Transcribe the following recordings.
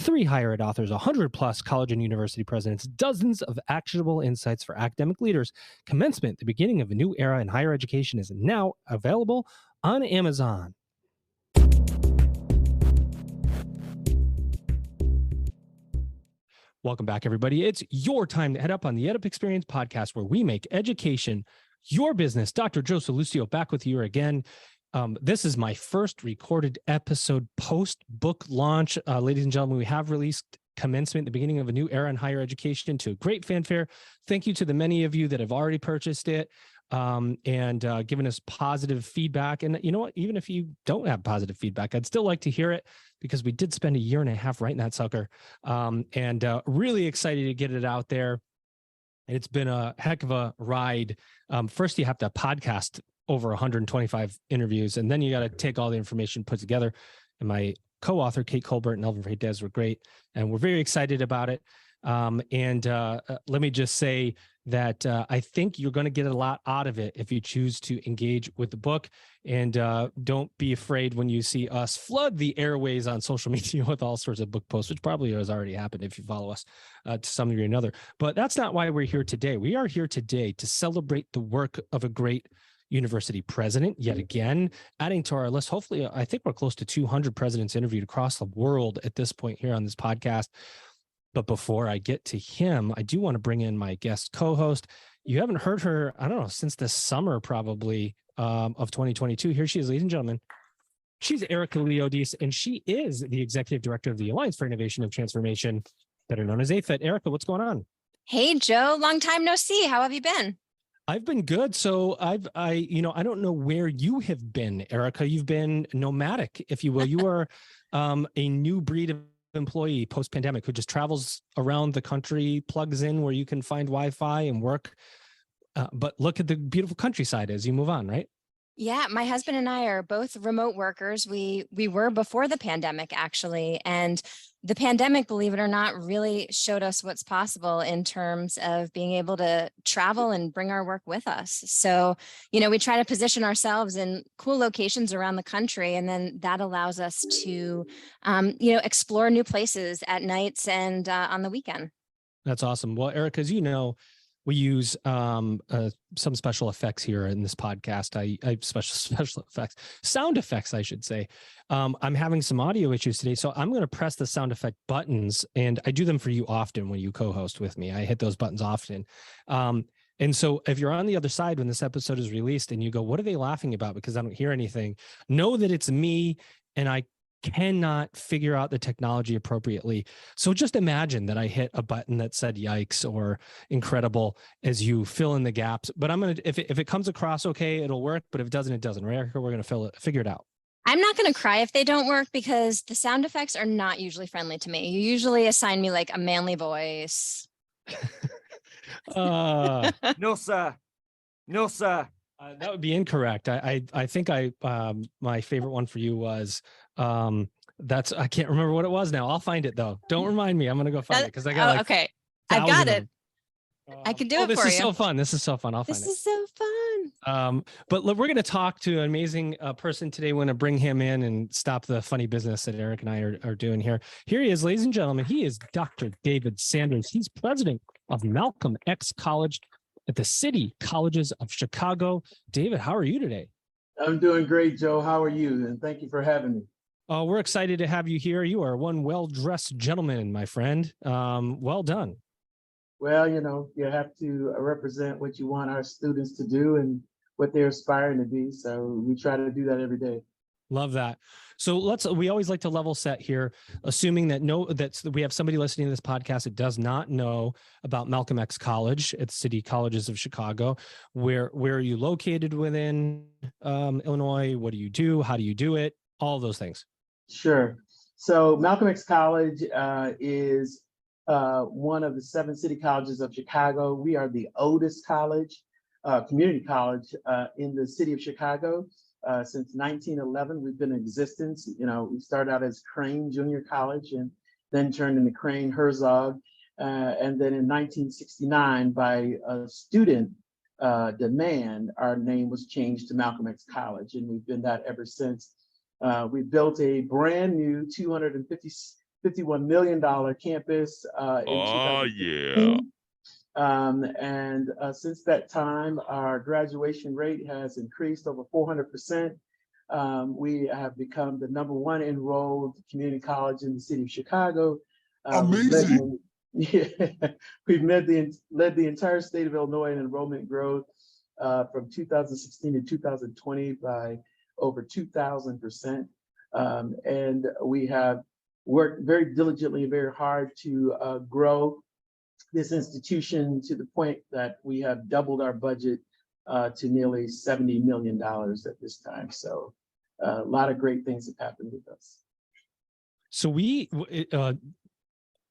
3 higher ed authors, 100 plus college and university presidents, dozens of actionable insights for academic leaders. Commencement, the beginning of a new era in higher education, is now available on Amazon. Welcome back, everybody. It's your time to head up on the EdUp Experience podcast, where we make education your business. Dr. Joe Sallustio back with you again. This is my first recorded episode post-book launch. Ladies and gentlemen, we have released Commencement, the beginning of a new era in higher education, to great fanfare. Thank you to the many of you that have already purchased it and given us positive feedback. And you know what? Even if you don't have positive feedback, I'd still like to hear it, because we did spend a year and a half writing that sucker, and really excited to get it out there. It's been a heck of a ride. First, you have to podcast over 125 interviews, and then you got to take all the information put together. And my co-author, Kate Colbert and Elvin Freitas, were great, and we're very excited about it. Let me just say that I think you're going to get a lot out of it if you choose to engage with the book. And don't be afraid when you see us flood the airways on social media with all sorts of book posts, which probably has already happened if you follow us to some degree or another. But that's not why we're here today. We are here today to celebrate the work of a great university president, yet again, adding to our list. Hopefully, I think we're close to 200 presidents interviewed across the world at this point here on this podcast. But before I get to him, I do want to bring in my guest co-host. You haven't heard her, I don't know, since the summer probably of 2022. Here she is, ladies and gentlemen. She's Erica Leodis, and she is the executive director of the Alliance for Innovation and Transformation, better known as AFIT. Erica, what's going on? Hey, Joe, long time no see. How have you been? I've been good. So I don't know where you have been, Erica. You've been nomadic, if you will. You are a new breed of employee post-pandemic who just travels around the country, plugs in where you can find Wi-Fi and work. But look at the beautiful countryside as you move on, right? Yeah, my husband and I are both remote workers. We were before the pandemic, actually. And the pandemic, believe it or not, really showed us what's possible in terms of being able to travel and bring our work with us. So, we try to position ourselves in cool locations around the country, and then that allows us to, explore new places at nights and on the weekend. That's awesome. Well, Erica, as you know, we use some special effects here in this podcast. I special effects, sound effects, I should say. I'm having some audio issues today, so I'm going to press the sound effect buttons, and I do them for you often when you co-host with me. I hit those buttons often. And so if you're on the other side when this episode is released and you go, what are they laughing about? Because I don't hear anything. Know that it's me, and I cannot figure out the technology appropriately. So just imagine that I hit a button that said yikes or incredible as you fill in the gaps. But I'm going to, if it comes across okay, it'll work. But if it doesn't, it doesn't. Right? We're going to figure it out. I'm not going to cry if they don't work, because the sound effects are not usually friendly to me. You usually assign me like a manly voice. No, sir. No, sir. That would be incorrect. I think my favorite one for you was I can't remember what it was now. I'll find it though. Don't remind me. I'm gonna go find it because I got okay. I've got it. I can do it for you. This is so fun. This is so fun. I'll find it. This is so fun. But look, we're going to talk to an amazing person today. We're going to bring him in and stop the funny business that Eric and I are doing here. Here he is, ladies and gentlemen. He is Dr. David Sanders. He's president of Malcolm X College at the City Colleges of Chicago. David, how are you today? I'm doing great, Joe. How are you? And thank you for having me. We're excited to have you here. You are one well-dressed gentleman, my friend. Well done. Well, you have to represent what you want our students to do and what they're aspiring to be. So we try to do that every day. Love that. So we always like to level set here, assuming that we have somebody listening to this podcast that does not know about Malcolm X College at City Colleges of Chicago. Where are you located within Illinois? What do you do? How do you do it? All those things. Sure. So Malcolm X College is one of the 7 city colleges of Chicago. We are the oldest college, community college in the city of Chicago. Since 1911, we've been in existence. We started out as Crane Junior College and then turned into Crane Herzog. And then in 1969, by student demand, our name was changed to Malcolm X College, and we've been that ever since. We built a brand new $51 million campus in Oh, 2016. yeah. And since that time, our graduation rate has increased over 400%. We have become the #1 enrolled community college in the city of Chicago. Amazing. We've led the entire state of Illinois in enrollment growth from 2016 to 2020 by over 2,000%. And we have worked very diligently and very hard to grow this institution to the point that we have doubled our budget to nearly $70 million at this time. So a lot of great things have happened with us. So we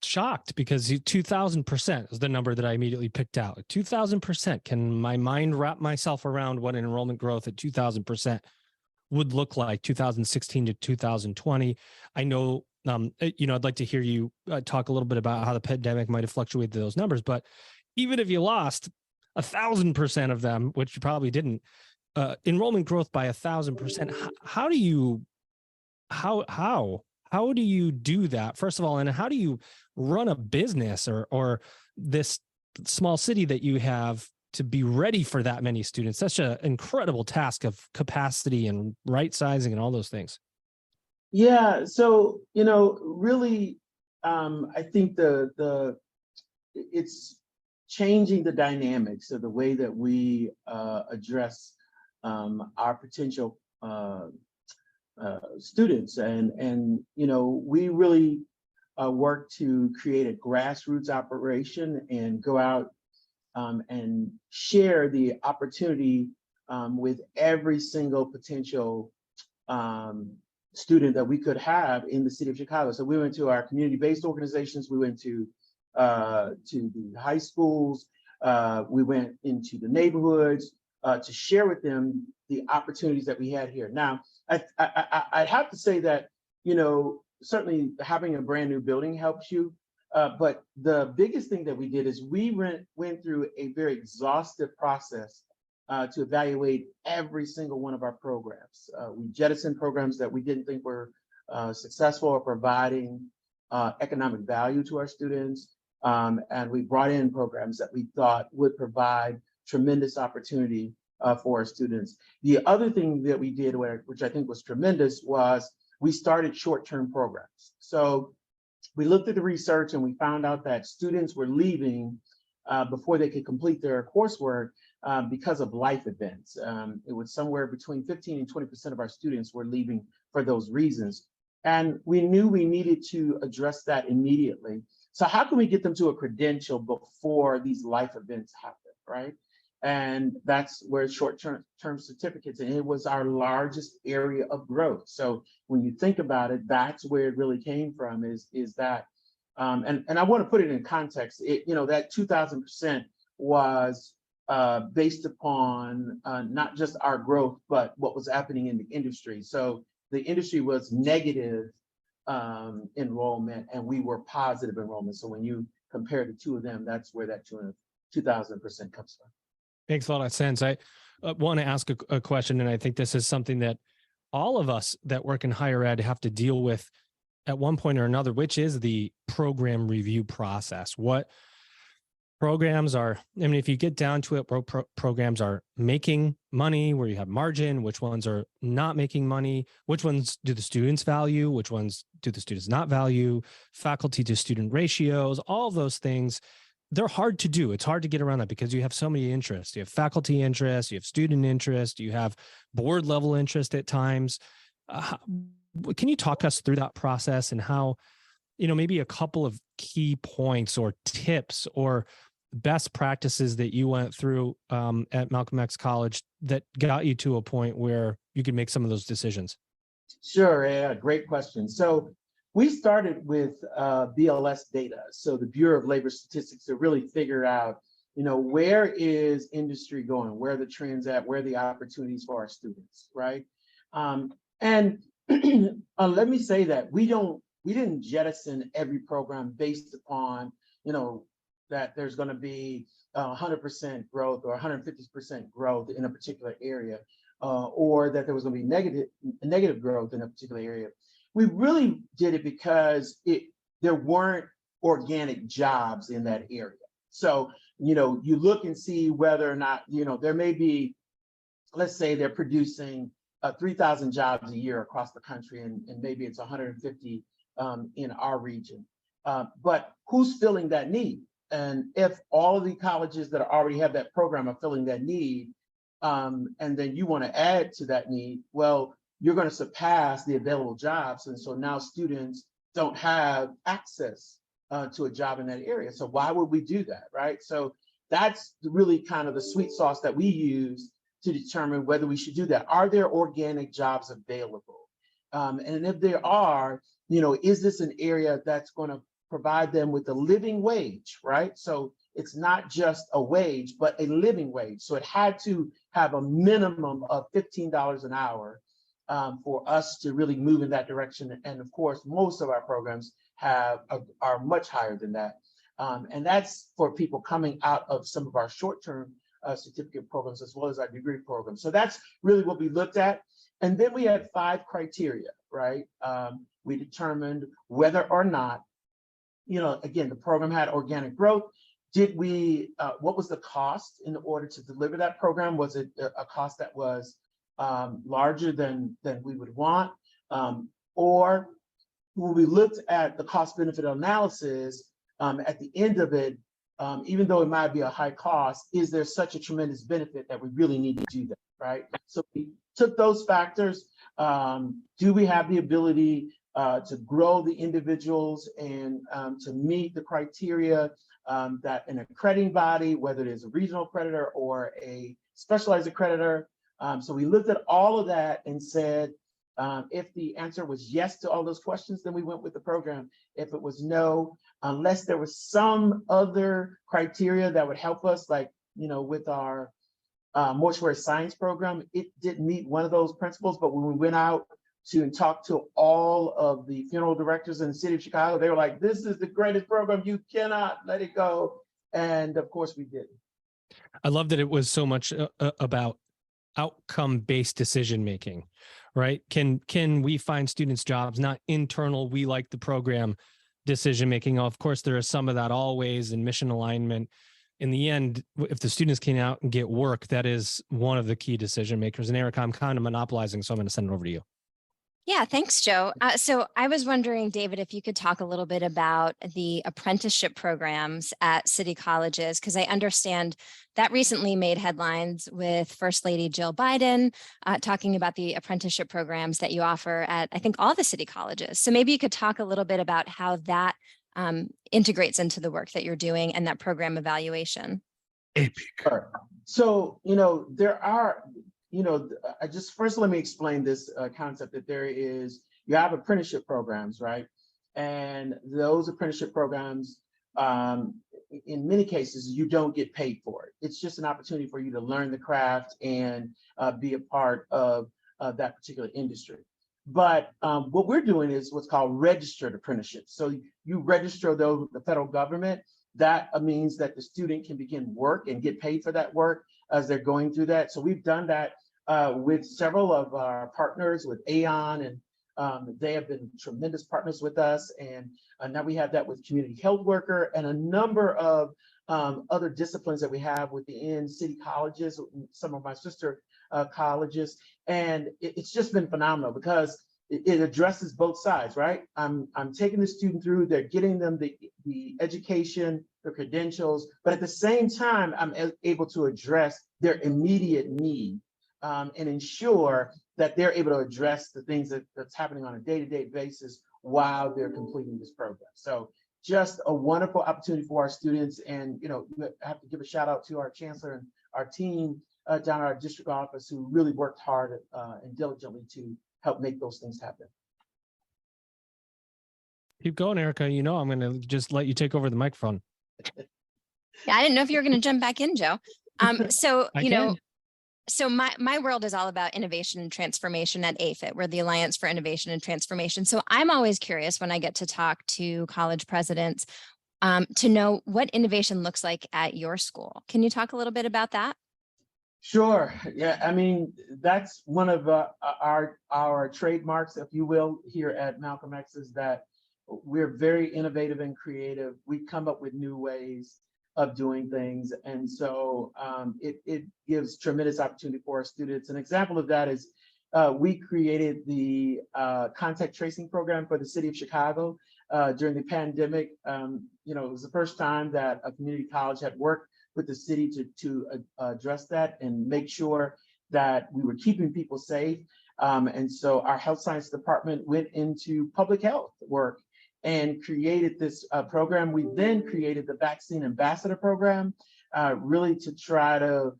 shocked because 2,000% is the number that I immediately picked out. 2,000%. Can my mind wrap myself around what an enrollment growth at 2,000% would look like 2016 to 2020? I know, I'd like to hear you talk a little bit about how the pandemic might have fluctuated those numbers, but even if you lost 1,000% of them, which you probably didn't, enrollment growth by 1,000%, how do you do that, first of all, and how do you run a business or this small city that you have to be ready for that many students? Such an incredible task of capacity and right sizing and all those things. Yeah, so really, I think it's changing the dynamics of the way that we address our potential students, and we really work to create a grassroots operation and go out and share the opportunity with every single potential student that we could have in the city of Chicago. So we went to our community-based organizations, we went to the high schools, we went into the neighborhoods to share with them the opportunities that we had here. Now, I'd have to say that, certainly having a brand new building helps you, but the biggest thing that we did is we went through a very exhaustive process to evaluate every single one of our programs. We jettisoned programs that we didn't think were successful or providing economic value to our students, and we brought in programs that we thought would provide tremendous opportunity for our students. The other thing that we did, which I think was tremendous, was we started short-term programs. So we looked at the research and we found out that students were leaving before they could complete their coursework because of life events. It was somewhere between 15 and 20% of our students were leaving for those reasons. And we knew we needed to address that immediately. So how can we get them to a credential before these life events happen, right? And that's where short-term certificates, and it was our largest area of growth. So when you think about it, that's where it really came from, is that, and I want to put it in context. That 2,000% was based upon not just our growth, but what was happening in the industry. So the industry was negative enrollment, and we were positive enrollment. So when you compare the two of them, that's where that 2,000% comes from. Makes a lot of sense. I want to ask a question, and I think this is something that all of us that work in higher ed have to deal with at one point or another, which is the program review process. What programs are, if you get down to it, programs are making money, where you have margin, which ones are not making money, which ones do the students value, which ones do the students not value, faculty to student ratios, all of those things. They're hard to do. It's hard to get around that because you have so many interests. You have faculty interest, you have student interest, you have board level interest at times. Can you talk us through that process and how, maybe a couple of key points or tips or best practices that you went through at Malcolm X College that got you to a point where you could make some of those decisions? Sure, yeah, great question. So we started with BLS data, so the Bureau of Labor Statistics, to really figure out, where is industry going, where are the trends at, where are the opportunities for our students, right? And let me say that we didn't jettison every program based upon, that there's going to be 100% growth or 150% growth in a particular area, or that there was going to be negative growth in a particular area. We really did it because there weren't organic jobs in that area. So, you look and see whether or not, there may be, let's say they're producing 3,000 jobs a year across the country, and maybe it's 150 in our region. But who's filling that need? And if all of the colleges that already have that program are filling that need, and then you want to add to that need, well, you're going to surpass the available jobs. And so now students don't have access to a job in that area. So why would we do that, right? So that's really kind of the sweet sauce that we use to determine whether we should do that. Are there organic jobs available? And if there are, is this an area that's going to provide them with a living wage, right? So it's not just a wage, but a living wage. So it had to have a minimum of $15 an hour for us to really move in that direction. And of course, most of our programs are much higher than that. And that's for people coming out of some of our short-term certificate programs as well as our degree programs. So that's really what we looked at. And then we had 5 criteria, right? We determined whether or not, again, the program had organic growth. What was the cost in order to deliver that program? Was it a cost that was larger than we would want? Or when we looked at the cost benefit analysis, at the end of it, even though it might be a high cost, is there such a tremendous benefit that we really need to do that, right? So we took those factors. Do we have the ability to grow the individuals and to meet the criteria that an accrediting body, whether it is a regional accreditor or a specialized accreditor? So we looked at all of that and said, if the answer was yes to all those questions, then we went with the program. If it was no, unless there was some other criteria that would help us, like, with our mortuary science program, it didn't meet one of those principles. But when we went out and talked to all of the funeral directors in the city of Chicago, they were like, this is the greatest program, you cannot let it go. And of course we did. I love that it was so much about outcome-based decision-making, right? Can we find students jobs, not internal, we like the program decision-making? Of course, there is some of that always in mission alignment. In the end, if the students can out and get work, that is one of the key decision makers. And Erica, I'm kind of monopolizing, so I'm going to send it over to you. Yeah, thanks, Joe. So I was wondering, David, if you could talk a little bit about the apprenticeship programs at city colleges, because I understand that recently made headlines with First Lady Jill Biden talking about the apprenticeship programs that you offer at, I think, all the city colleges. So maybe you could talk a little bit about how that integrates into the work that you're doing and that program evaluation. Sure. So, there are, I just first let me explain this concept that you have apprenticeship programs, right? And those apprenticeship programs, in many cases, you don't get paid for it. It's just an opportunity for you to learn the craft and be a part of that particular industry. But what we're doing is what's called registered apprenticeships. So you register those with the federal government. That means that the student can begin work and get paid for that work as they're going through that. So we've done that with several of our partners, with Aon, and they have been tremendous partners with us. And now we have that with community health worker and a number of other disciplines that we have within city colleges, some of my sister colleges. And it's just been phenomenal because it addresses both sides, right? I'm taking the student through, they're getting them the education, the credentials, but at the same time, I'm able to address their immediate need and ensure that they're able to address the things that's happening on a day-to-day basis while they're completing this program. So just a wonderful opportunity for our students. And, I have to give a shout out to our chancellor and our team down at our district office who really worked hard and diligently to help make those things happen. Keep going, Erica. I'm going to just let you take over the microphone. Yeah, I didn't know if you were going to jump back in, Joe. So, so my world is all about innovation and transformation at AFIT. We're the Alliance for Innovation and Transformation. So I'm always curious when I get to talk to college presidents to know what innovation looks like at your school. Can you talk a little bit about that? Sure. Yeah, I mean, that's one of our trademarks, if you will, here at Malcolm X, is that we're very innovative and creative. We come up with new ways of doing things. And so it gives tremendous opportunity for our students. An example of that is we created the contact tracing program for the city of Chicago during the pandemic. It was the first time that a community college had worked with the city to address that and make sure that we were keeping people safe. And so our health science department went into public health work and created this program. We then created the Vaccine Ambassador Program, really to try to,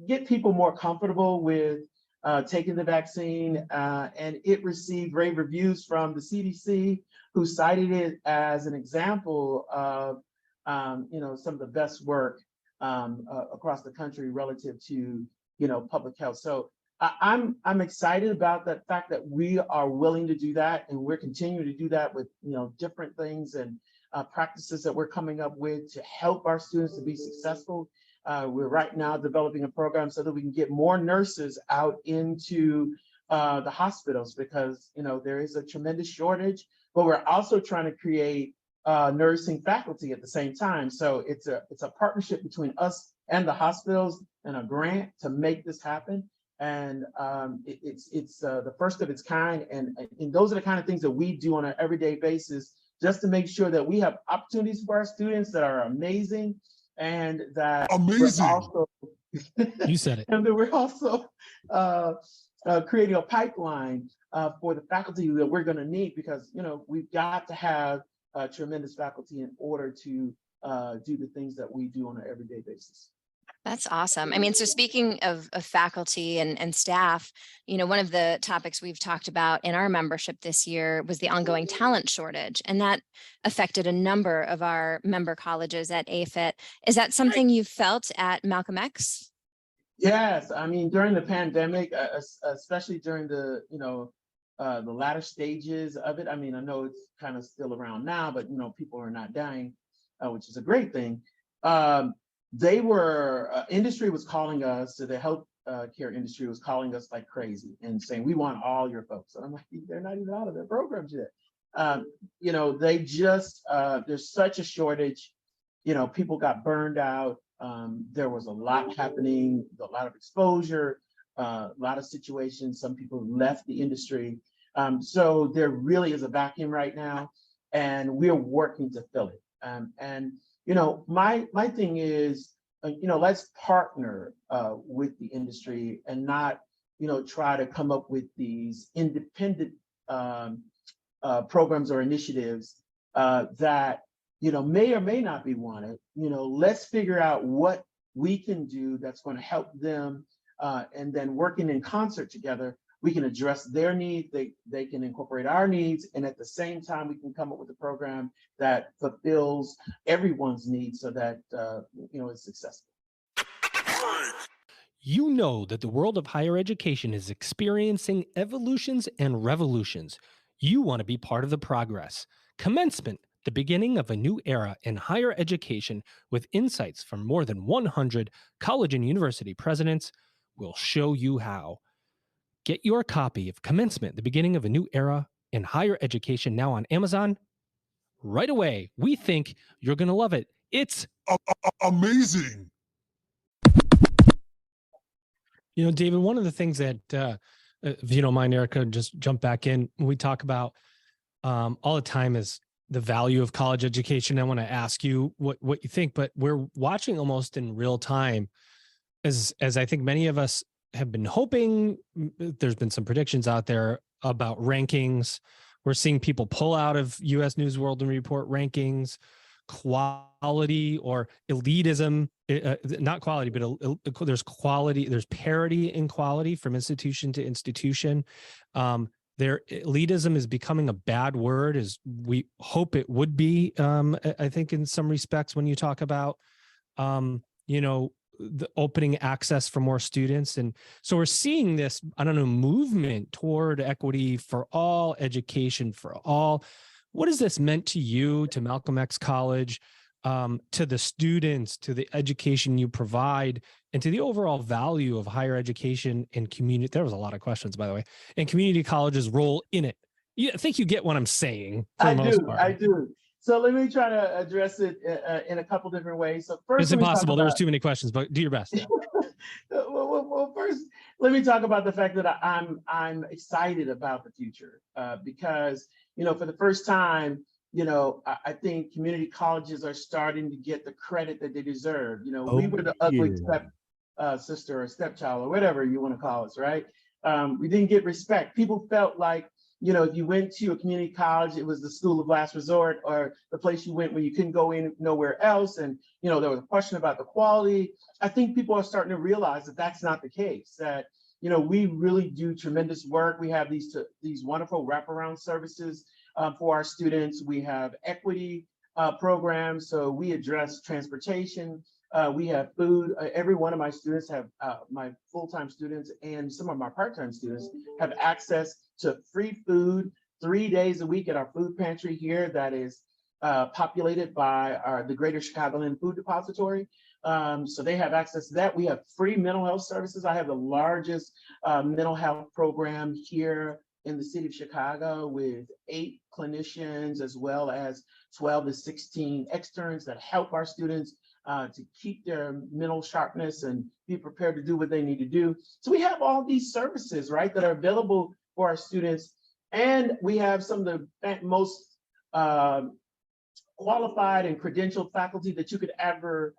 get people more comfortable with taking the vaccine. And it received rave reviews from the CDC, who cited it as an example of, some of the best work across the country relative to, public health. So I'm excited about the fact that we are willing to do that, and we're continuing to do that with different things and practices that we're coming up with to help our students to be successful. We're right now developing a program so that we can get more nurses out into the hospitals, because there is a tremendous shortage, but we're also trying to create nursing faculty at the same time. So it's a partnership between us and the hospitals and a grant to make this happen. And it's the first of its kind. And those are the kind of things that we do on an everyday basis, just to make sure that we have opportunities for our students that are amazing, and that amazing. We're also, you said it. And that we're also creating a pipeline for the faculty that we're going to need, because we've got to have tremendous faculty in order to do the things that we do on an everyday basis. That's awesome. I mean, so speaking of faculty and staff, one of the topics we've talked about in our membership this year was the ongoing talent shortage, and that affected a number of our member colleges at AFIT. Is that something you felt at Malcolm X? Yes, I mean, during the pandemic, especially during the latter stages of it. I mean, I know it's kind of still around now, but people are not dying, which is a great thing. Industry was calling us, so the health care industry was calling us like crazy and saying, we want all your folks. And I'm like, they're not even out of their programs yet. They just, there's such a shortage, people got burned out. There was a lot happening, a lot of exposure, a lot of situations. Some people left the industry. So there really is a vacuum right now, and we're working to fill it. My thing is, let's partner with the industry and not, try to come up with these independent programs or initiatives that, may or may not be wanted. Let's figure out what we can do that's going to help them, and then working in concert together, we can address their needs, they can incorporate our needs, and at the same time, we can come up with a program that fulfills everyone's needs so that, it's successful. You know that the world of higher education is experiencing evolutions and revolutions. You want to be part of the progress. Commencement, the beginning of a new era in higher education with insights from more than 100 college and university presidents, will show you how. Get your copy of Commencement, the beginning of a new era in higher education now on Amazon right away. We think you're going to love it. It's amazing. David, one of the things that, if you don't mind, Erica, just jump back in. We talk about all the time is the value of college education. I want to ask you what you think, but we're watching almost in real time, as I think many of us have been hoping. There's been some predictions out there about rankings. We're seeing people pull out of U.S. News World and Report rankings, quality or elitism, not quality, but there's quality, there's parity in quality from institution to institution. Their elitism is becoming a bad word, as we hope it would be. I think in some respects, when you talk about, the opening access for more students. And so we're seeing this, movement toward equity for all, education for all. What has this meant to you, to Malcolm X College, to the students, to the education you provide, and to the overall value of higher education and community? There was a lot of questions, by the way, and community college's role in it. I think you get what I'm saying for I the most do, part. I do. So let me try to address it in a couple different ways. So first, It's let me talk impossible. There's about, too many questions, but do your best. well, first, let me talk about the fact that I'm excited about the future because, for the first time, I think community colleges are starting to get the credit that they deserve. We were the ugly step sister or stepchild or whatever you want to call us, right? We didn't get respect. People felt like, if you went to a community college, it was the school of last resort or the place you went when you couldn't go in nowhere else. And, there was a question about the quality. I think people are starting to realize that that's not the case, that, we really do tremendous work. We have these wonderful wraparound services for our students. We have equity programs. So we address transportation. We have food. Every one of my students have, my full-time students and some of my part-time students have access to free food 3 days a week at our food pantry here that is populated by the Greater Chicagoland Food Depository. So they have access to that. We have free mental health services. I have the largest mental health program here in the city of Chicago with 8 clinicians as well as 12 to 16 externs that help our students to keep their mental sharpness and be prepared to do what they need to do. So we have all these services, right, that are available for our students. And we have some of the most qualified and credentialed faculty that you could ever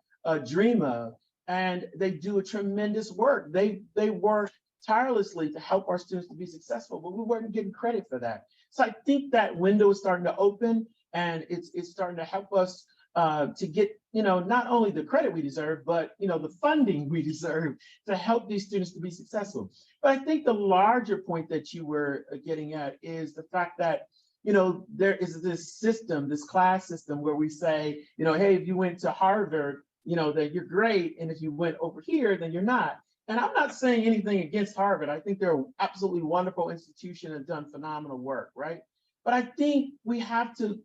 dream of. And they do a tremendous work. They work tirelessly to help our students to be successful, but we weren't getting credit for that. So I think that window is starting to open, and it's starting to help us to get, not only the credit we deserve, but, the funding we deserve to help these students to be successful. But I think the larger point that you were getting at is the fact that, there is this system, this class system where we say, hey, if you went to Harvard, that you're great. And if you went over here, then you're not. And I'm not saying anything against Harvard. I think they're an absolutely wonderful institution and done phenomenal work, right? But I think we have to,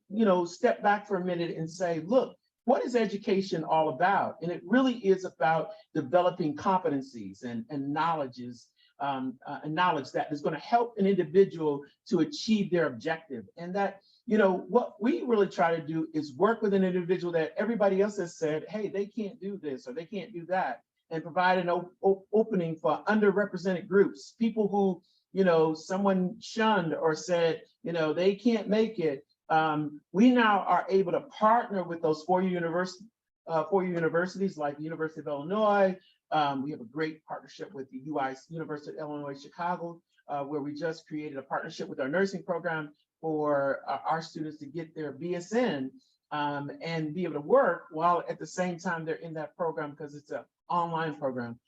step back for a minute and say, look, what is education all about? And it really is about developing competencies and knowledges, and knowledge that is going to help an individual to achieve their objective. And that, what we really try to do is work with an individual that everybody else has said, hey, they can't do this or they can't do that, and provide an opening for underrepresented groups, people who, someone shunned or said, they can't make it. We now are able to partner with those four-year universities like the University of Illinois. We have a great partnership with the University of Illinois Chicago, where we just created a partnership with our nursing program for our students to get their BSN and be able to work while at the same time they're in that program because it's an online program.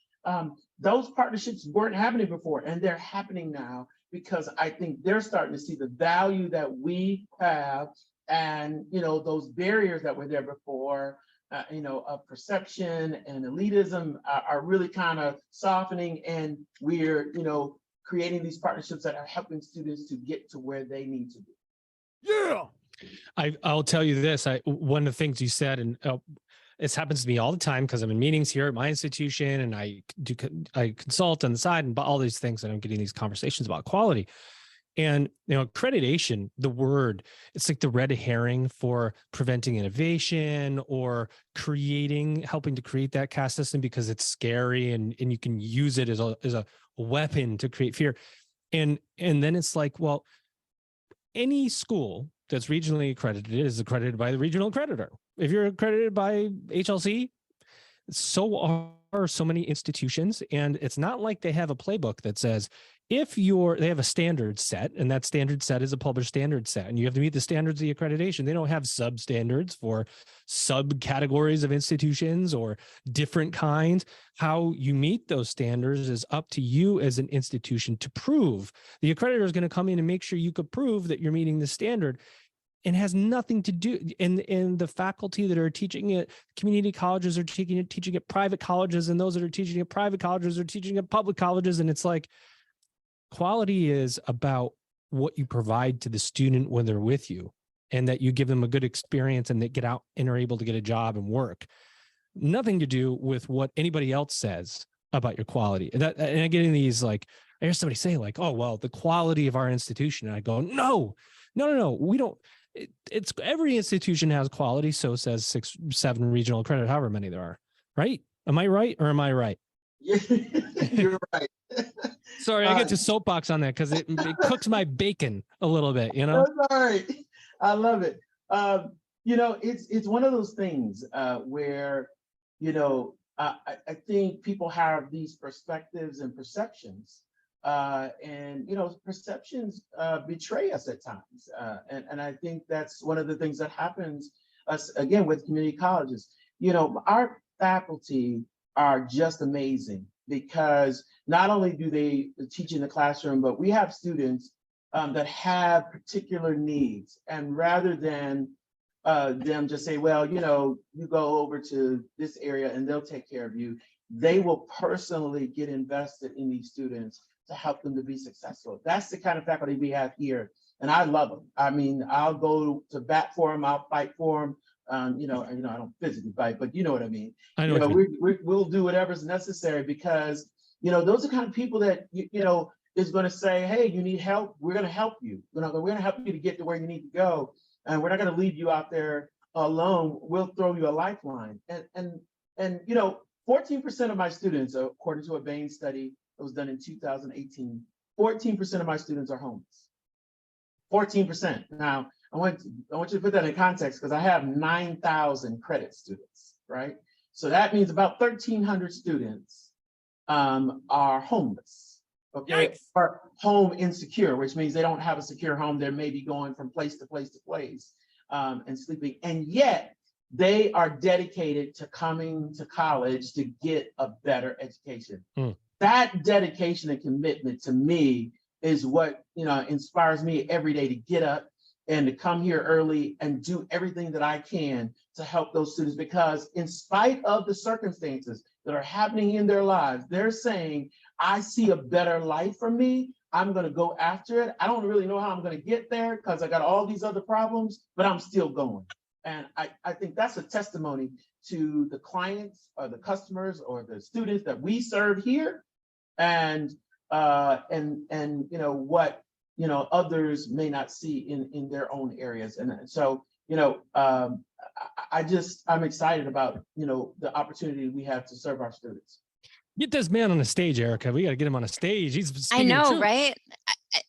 Those partnerships weren't happening before, and they're happening now because I think they're starting to see the value that we have, and those barriers that were there before, of perception and elitism are really kind of softening, and we're creating these partnerships that are helping students to get to where they need to be. Yeah. I'll tell you this. One of the things you said, and this happens to me all the time because I'm in meetings here at my institution, and I consult on the side and all these things, and I'm getting these conversations about quality. And accreditation, the word, it's like the red herring for preventing innovation or helping to create that caste system because it's scary and you can use it as a weapon to create fear. And then it's like, well, any school that's regionally accredited is accredited by the regional accreditor. If you're accredited by HLC, so are so many institutions. And it's not like they have a playbook that says, they have a standard set, and that standard set is a published standard set, and you have to meet the standards of the accreditation. They don't have substandards for subcategories of institutions or different kinds. How you meet those standards is up to you as an institution to prove. The accreditor is going to come in and make sure you could prove that you're meeting the standard. And has nothing to do, and the faculty that are teaching it, community colleges are teaching it, private colleges, and those that are teaching it, private colleges are teaching it, public colleges. And it's like, quality is about what you provide to the student when they're with you, and that you give them a good experience and they get out and are able to get a job and work. Nothing to do with what anybody else says about your quality. And I get in these like I hear somebody say like, oh, well, the quality of our institution. And I go, no, we don't. It's every institution has quality. So says 6, 7 regional credit, however many there are. Right? Am I right or am I right? You're right. Sorry, I get to soapbox on that because it cooks my bacon a little bit, you know? That's all right. I love it. It's one of those things where, I think people have these perspectives and perceptions. Perceptions betray us at times. And I think that's one of the things that happens again with community colleges. Our faculty are just amazing because not only do they teach in the classroom, but we have students that have particular needs. And rather than them just say, well, you go over to this area and they'll take care of you, they will personally get invested in these students to help them to be successful. That's the kind of faculty we have here. And I love them. I mean, I'll go to bat for them, I'll fight for them. I don't physically fight, but you know what I mean. I know We'll do whatever's necessary because, those are kind of people that, is going to say, hey, you need help. We're going to help you. We're going to help you to get to where you need to go. And we're not going to leave you out there alone. We'll throw you a lifeline. And 14% of my students, according to a Bain study that was done in 2018, 14% of my students are homeless. 14%. Now, I want you to put that in context because I have 9,000 credit students, right? So that means about 1,300 students are homeless, okay? Yikes. Or home insecure, which means they don't have a secure home. They're maybe going from place to place to place and sleeping. And yet they are dedicated to coming to college to get a better education. That dedication and commitment to me is what inspires me every day to get up and to come here early and do everything that I can to help those students, because in spite of the circumstances that are happening in their lives, they're saying, I see a better life for me. I'm going to go after it. I don't really know how I'm going to get there because I got all these other problems, but I'm still going. And I think that's a testimony to the clients or the customers or the students that we serve here, and what others may not see in their own areas. And so I'm excited about the opportunity we have to serve our students. Get this man on the stage, Erica. We got to get him on a stage. He's speaking I the know, truth. right?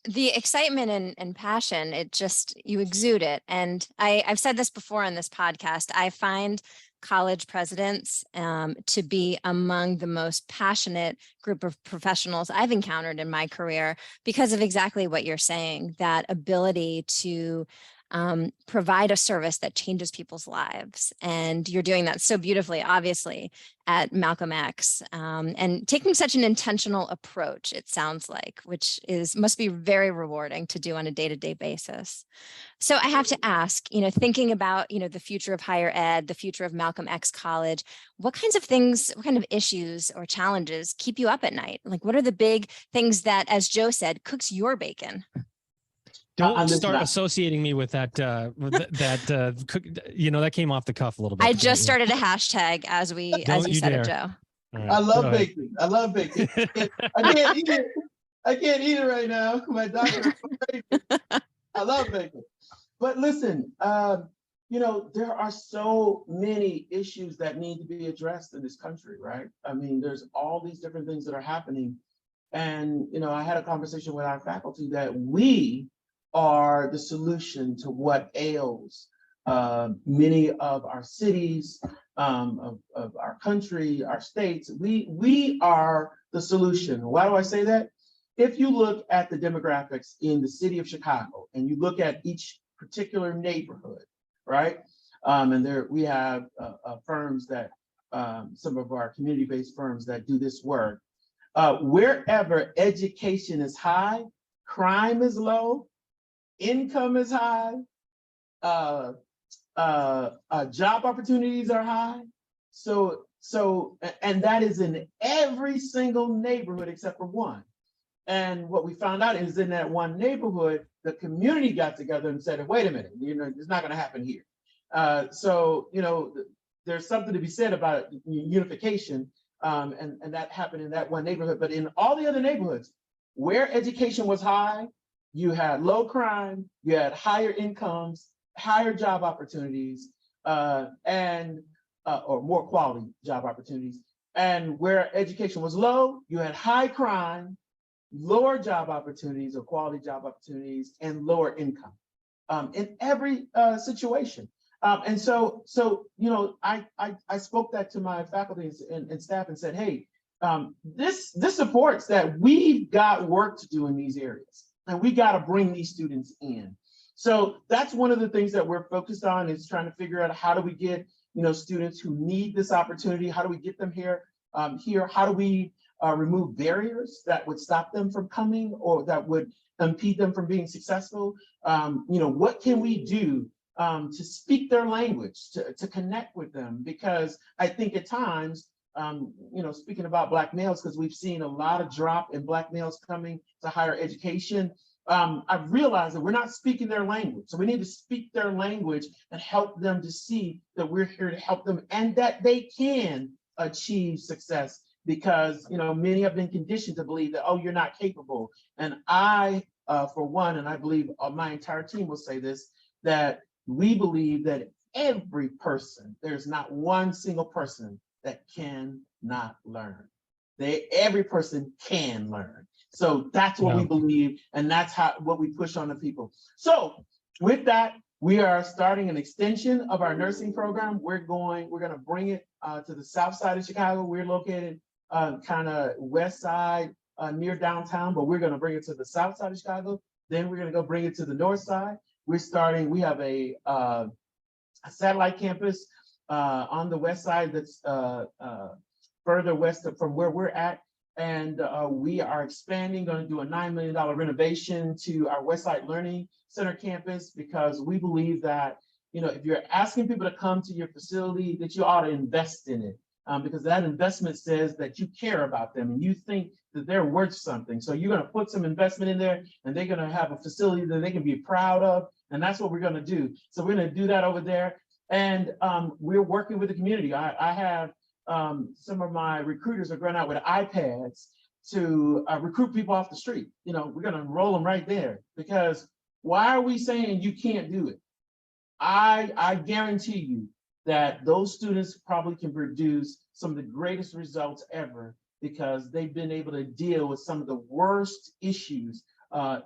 The excitement and passion, you exude it. And I've said this before on this podcast, I find college presidents to be among the most passionate group of professionals I've encountered in my career because of exactly what you're saying, that ability to provide a service that changes people's lives. And you're doing that so beautifully, obviously, at Malcolm X, and taking such an intentional approach, it sounds like, which must be very rewarding to do on a day-to-day basis. So I have to ask, thinking about, the future of higher ed, the future of Malcolm X College, what kind of issues or challenges keep you up at night? Like, what are the big things that, as Joe said, cooks your bacon? Don't start associating me with that. That came off the cuff a little bit. I just started a hashtag as you said it, Joe. Right, I love bacon. I love bacon. I can't eat it. I can't eat it right now. My doctor. I love bacon. But listen, there are so many issues that need to be addressed in this country, right? I mean, there's all these different things that are happening. And, I had a conversation with our faculty that we are the solution to what ails many of our cities, of our country, our states. We are the solution. Why do I say that? If you look at the demographics in the city of Chicago and you look at each particular neighborhood, right? And there we have firms that, some of our community-based firms that do this work. Wherever education is high, crime is low, income is high, job opportunities are high. And that is in every single neighborhood except for one. And what we found out is in that one neighborhood, the community got together and said, wait a minute, it's not going to happen here. There's something to be said about unification, and that happened in that one neighborhood. But in all the other neighborhoods, where education was high, you had low crime, you had higher incomes, higher job opportunities, or more quality job opportunities. And where education was low, you had high crime, lower job opportunities or quality job opportunities, and lower income in every situation. And so I spoke that to my faculty and staff and said, hey, this supports that we've got work to do in these areas, and we got to bring these students in. So that's one of the things that we're focused on, is trying to figure out how do we get students who need this opportunity, how do we get them here? How do we remove barriers that would stop them from coming or that would impede them from being successful? What can we do to speak their language, to connect with them? Because I think at times, speaking about Black males, because we've seen a lot of drop in Black males coming to higher education, I've realized that we're not speaking their language. So we need to speak their language and help them to see that we're here to help them and that they can achieve success, because many have been conditioned to believe that, oh, you're not capable. And I, for one, and I believe my entire team will say this, that we believe that every person, there's not one single person that cannot learn. Every person can learn. So that's what we believe, and that's what we push on the people. So with that, we are starting an extension of our nursing program. We're going to bring it to the south side of Chicago. We're located kind of west side near downtown, but we're going to bring it to the south side of Chicago. Then we're going to go bring it to the north side. We have a satellite campus on the west side that's further west from where we're at. And we are expanding, going to do a $9 million renovation to our Westside Learning Center campus, because we believe that, if you're asking people to come to your facility, that you ought to invest in it, because that investment says that you care about them and you think that they're worth something. So you're going to put some investment in there, and they're going to have a facility that they can be proud of. And that's what we're going to do. So we're going to do that over there. And we're working with the community. I have some of my recruiters are going out with iPads to recruit people off the street. We're going to enroll them right there, because why are we saying you can't do it? I guarantee you that those students probably can produce some of the greatest results ever, because they've been able to deal with some of the worst issues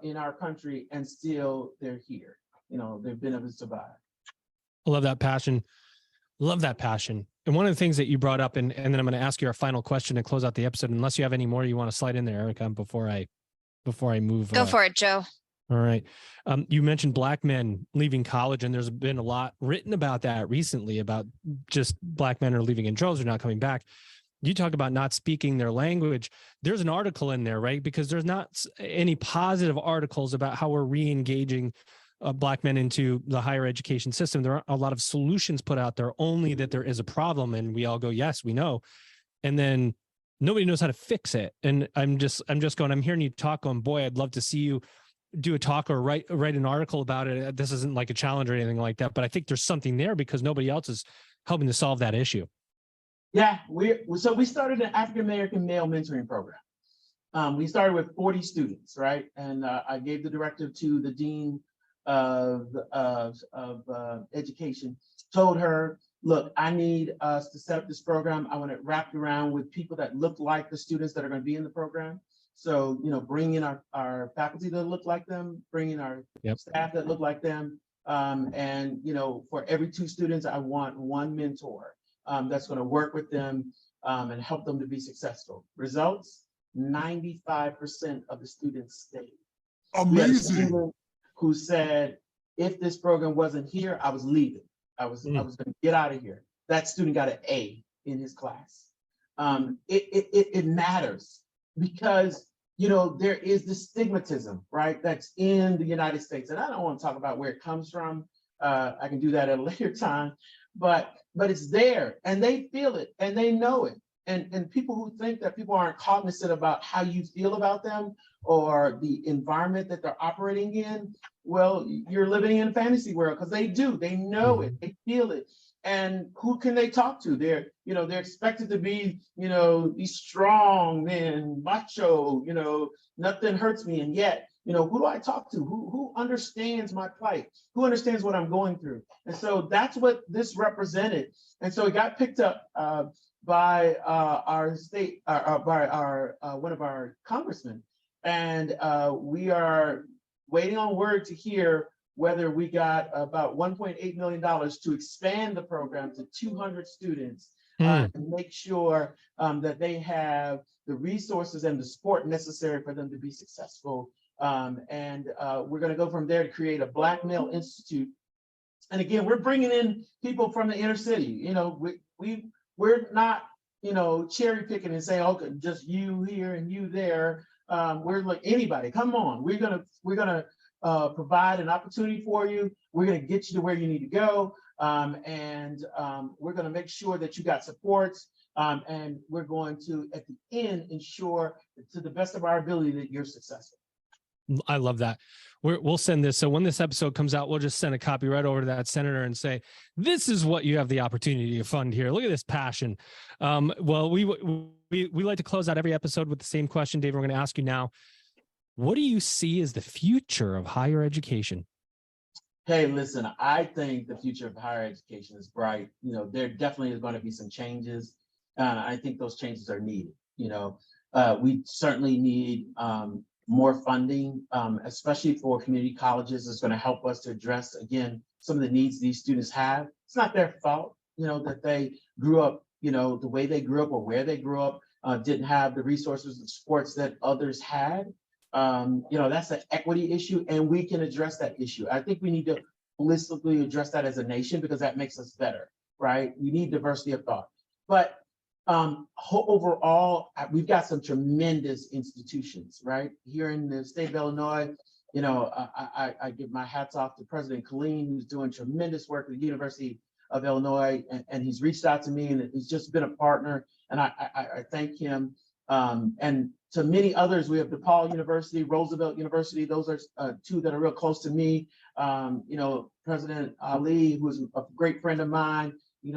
in our country, and still they're here. They've been able to survive. I love that passion. Love that passion. And one of the things that you brought up, and then I'm going to ask you our final question to close out the episode, unless you have any more you want to slide in there, Erica, before I move. Go for it, Joe. All right. You mentioned Black men leaving college, and there's been a lot written about that recently, about just Black men are leaving in droves, are not coming back. You talk about not speaking their language. There's an article in there, right? Because there's not any positive articles about how we're re-engaging Black men into the higher education system. There aren't a lot of solutions put out there, only that there is a problem, and we all go, yes, we know. And then nobody knows how to fix it. And I'm hearing you talk on, boy, I'd love to see you do a talk or write an article about it. This isn't like a challenge or anything like that, but I think there's something there, because nobody else is helping to solve that issue. Yeah, we started an African-American male mentoring program. We started with 40 students, right? And I gave the directive to the dean of education, told her, look, I need us to set up this program. I want it wrapped around with people that look like the students that are going to be in the program. So, bring in our faculty that look like them, bring in our staff that look like them. And, for every 2 students, I want 1 mentor that's going to work with them and help them to be successful. Results, 95% of the students stayed. Amazing. Who said, if this program wasn't here, I was leaving. I was going to get out of here. That student got an A in his class. It matters, because there is this stigmatism, right, that's in the United States, and I don't want to talk about where it comes from. I can do that at a later time, but it's there, and they feel it, and they know it. And people who think that people aren't cognizant about how you feel about them or the environment that they're operating in, well, you're living in a fantasy world, because they do. They know it. They feel it. and who can they talk to? They're expected to be, these strong men, macho, nothing hurts me. And yet, who do I talk to? Who understands my plight? Who understands what I'm going through? And so that's what this represented. And so it got picked up by our state, by our one of our congressmen. And we are waiting on word to hear whether we got about $1.8 million to expand the program to 200 students and make sure that they have the resources and the support necessary for them to be successful. And we're going to go from there to create a Black Male Institute. And again, we're bringing in people from the inner city. We're not, cherry picking and saying, okay, just you here and you there. We're like, anybody, come on. We're gonna provide an opportunity for you. We're going to get you to where you need to go. And we're going to make sure that you got supports. And we're going to, at the end, ensure to the best of our ability that you're successful. I love that. We'll send this. So when this episode comes out, we'll just send a copy right over to that senator and say, this is what you have the opportunity to fund here. Look at this passion. Well, we like to close out every episode with the same question, David. We're going to ask you now, what do you see as the future of higher education? Hey, listen, I think the future of higher education is bright. There definitely is going to be some changes. I think those changes are needed. We certainly need more funding, especially for community colleges. It's going to help us to address, again, some of the needs these students have. It's not their fault, that they grew up, the way they grew up or where they grew up, didn't have the resources and supports that others had. That's an equity issue, and we can address that issue. I think we need to holistically address that as a nation because that makes us better, right? We need diversity of thought. But overall, we've got some tremendous institutions, right? Here in the state of Illinois, I give my hats off to President Killeen, who's doing tremendous work at the University of Illinois, and he's reached out to me, and he's just been a partner, and I thank him. And to many others, we have DePaul University, Roosevelt University. Those are two that are real close to me. President Ali, who's a great friend of mine,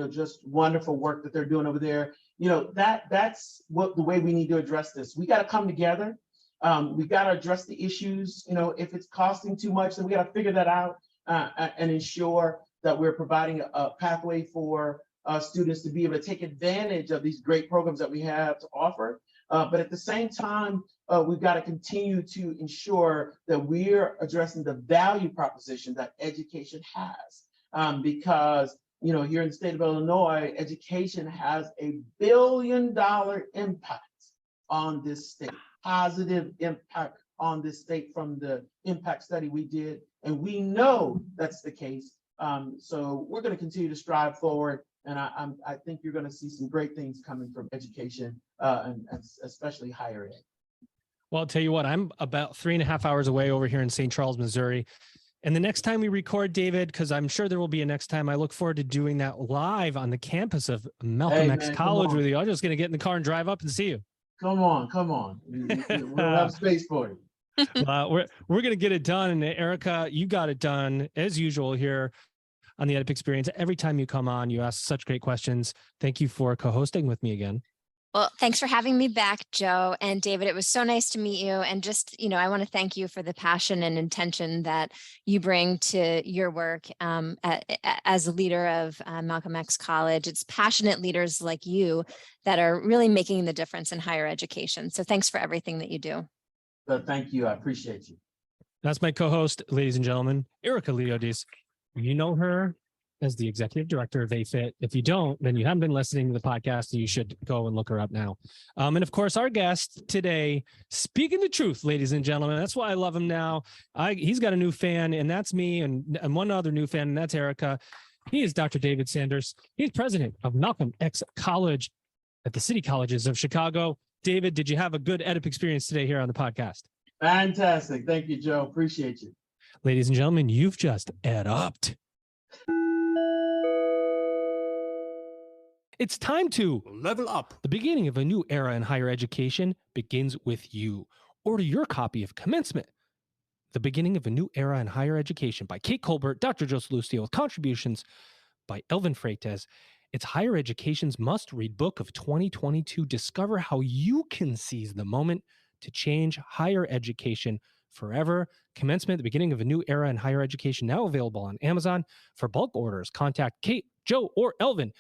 just wonderful work that they're doing over there. That's the way we need to address this. We got to come together. We got to address the issues. If it's costing too much, then we got to figure that out and ensure that we're providing a pathway for students to be able to take advantage of these great programs that we have to offer. But at the same time, we've got to continue to ensure that we're addressing the value proposition that education has. Because, here in the state of Illinois, education has $1 billion impact on this state, positive impact on this state from the impact study we did. And we know that's the case. So we're going to continue to strive forward. And I think you're going to see some great things coming from education, and especially higher ed. Well, I'll tell you what, I'm about 3.5 hours away over here in St. Charles, Missouri. And the next time we record, David, because I'm sure there will be a next time, I look forward to doing that live on the campus of Malcolm X College with you. I'm just going to get in the car and drive up and see you. Come on. We'll have space for you. We're going to get it done. And Erica, you got it done as usual here on the EdUp Experience. Every time you come on, you ask such great questions. Thank you for co-hosting with me again. Well, thanks for having me back, Joe and David. It was so nice to meet you. And just, I want to thank you for the passion and intention that you bring to your work as a leader of Malcolm X College. It's passionate leaders like you that are really making the difference in higher education. So thanks for everything that you do. Thank you. I appreciate you. That's my co-host, ladies and gentlemen, Erica Leodis. You know her as the executive director of AFIT. If you don't, then you haven't been listening to the podcast, and you should go and look her up now. And of course, our guest today, speaking the truth, ladies and gentlemen. That's why I love him now. He's got a new fan, and that's me, and one other new fan, and that's Erica. He is Dr. David Sanders. He's president of Malcolm X College at the City Colleges of Chicago. David, did you have a good EdUp experience today here on the podcast? Fantastic. Thank you, Joe. Appreciate you. Ladies and gentlemen, you've just EdUp'd. It's time to level up. The beginning of a new era in higher education begins with you. Order your copy of Commencement, The Beginning of a New Era in Higher Education by Kate Colbert, Dr. Joseph Lucio, with contributions by Elvin Freitas. It's higher education's must-read book of 2022. Discover how you can seize the moment to change higher education forever. Commencement, the beginning of a new era in higher education, now available on Amazon. For bulk orders, contact Kate, Joe, or Elvin